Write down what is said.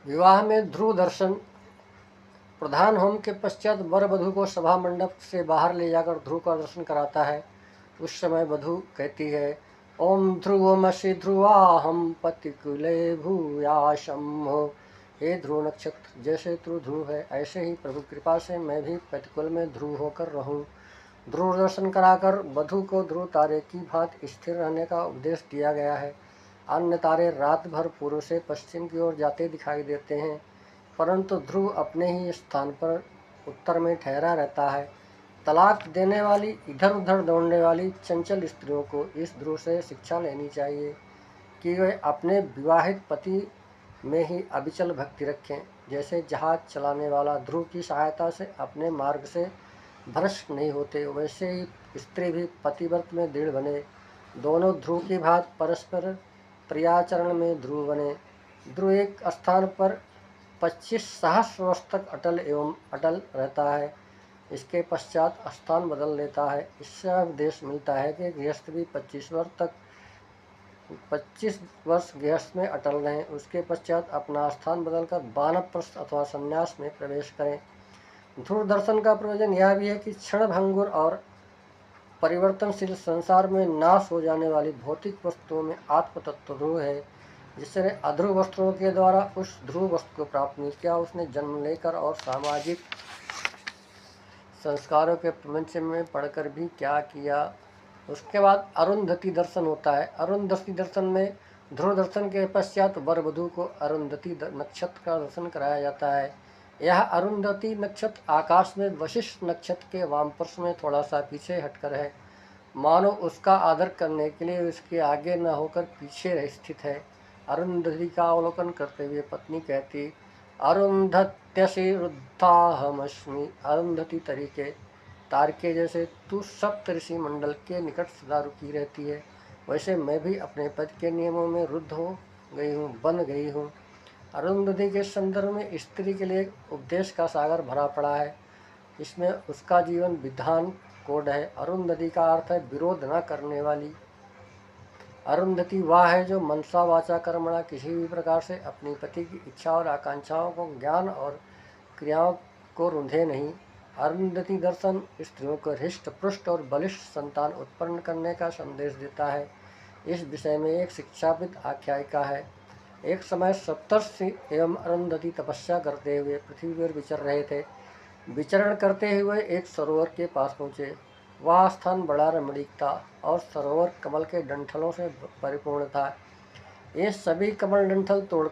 विवाह में ध्रुव दर्शन। प्रधान होम के पश्चात वर वधू को सभा मंडप से बाहर ले जाकर ध्रुव का दर्शन कराता है। उस समय वधू कहती है, ओम ध्रुवमसि ध्रुवाहम पतिकुले भूयाशम हो। हे ध्रुव नक्षत्र, जैसे तू ध्रुव है ऐसे ही प्रभु कृपा से मैं भी पतिकुल में ध्रुव होकर रहूं। ध्रुव दर्शन कराकर वधू को ध्रुव तारे की भांति स्थिर रहने का उपदेश दिया गया है। अन्य तारे रात भर पूर्व से पश्चिम की ओर जाते दिखाई देते हैं, परंतु ध्रुव अपने ही स्थान पर उत्तर में ठहरा रहता है। तलाक देने वाली, इधर उधर दौड़ने वाली चंचल स्त्रियों को इस ध्रुव से शिक्षा लेनी चाहिए कि वे अपने विवाहित पति में ही अविचल भक्ति रखें। जैसे जहाज चलाने वाला ध्रुव की सहायता से अपने मार्ग से भ्रष्ट नहीं होते, वैसे ही स्त्री भी पतिव्रत में दृढ़ बने। दोनों ध्रुव की भांति परस्पर प्रियाचरण में ध्रुव बने। ध्रुव एक स्थान पर 25 सहस्र वर्ष तक अटल एवं अटल रहता है। इसके पश्चात स्थान बदल लेता है। इससे उपदेश मिलता है कि गृहस्थ भी 25 वर्ष गृहस्थ में अटल रहें, उसके पश्चात अपना स्थान बदलकर वानप्रस्थ अथवा संन्यास में प्रवेश करें। ध्रुव दर्शन का प्रयोजन यह भी है कि क्षणभंगुर और परिवर्तनशील संसार में नाश हो जाने वाली भौतिक वस्तुओं में आत्म तत्व ध्रुव है। जिसने अध्रुव वस्त्रों के द्वारा उस ध्रुव वस्तु को प्राप्त नहीं किया, उसने जन्म लेकर और सामाजिक संस्कारों के प्रपंच में पढ़कर भी क्या किया। उसके बाद अरुंधति दर्शन होता है। अरुंधति दर्शन में ध्रुव दर्शन के पश्चात वर वधू को अरुंधति नक्षत्र का दर्शन कराया जाता है। यह अरुंधति नक्षत्र आकाश में वशिष्ठ नक्षत्र के वामपार्श्व में थोड़ा सा पीछे हटकर है, मानो उसका आदर करने के लिए उसके आगे न होकर पीछे स्थित है। अरुंधति का अवलोकन करते हुए पत्नी कहती, अरुंधत्यसि रुद्धाहमस्मि। अरुंधति तरीके तारके जैसे तू सप्त ऋषि मंडल के निकट सदा रुकी रहती है, वैसे मैं भी अपने पति के नियमों में रुद्ध हो गई हूँ, बन गई हूँ। अरुंधति के संदर्भ में स्त्री के लिए उपदेश का सागर भरा पड़ा है। इसमें उसका जीवन विधान कोड है। अरुंधति का अर्थ है विरोध न करने वाली। अरुंधति वह है जो मनसा वाचा कर्मणा किसी भी प्रकार से अपनी पति की इच्छा और आकांक्षाओं को, ज्ञान और क्रियाओं को रूंधे नहीं। अरुंधति दर्शन स्त्रियों को हृष्ट पुष्ट और बलिष्ठ संतान उत्पन्न करने का संदेश देता है। इस विषय में एक शिक्षाविद आख्यायिका है। एक समय सप्तर्षि एवं अरुंधति तपस्या करते हुए पृथ्वी पर विचर रहे थे। विचरण करते हुए एक सरोवर के पास पहुँचे। वह स्थान बड़ा रमणीक था और सरोवर कमल के डंठलों से परिपूर्ण था। ये सभी कमल डंठल तोड़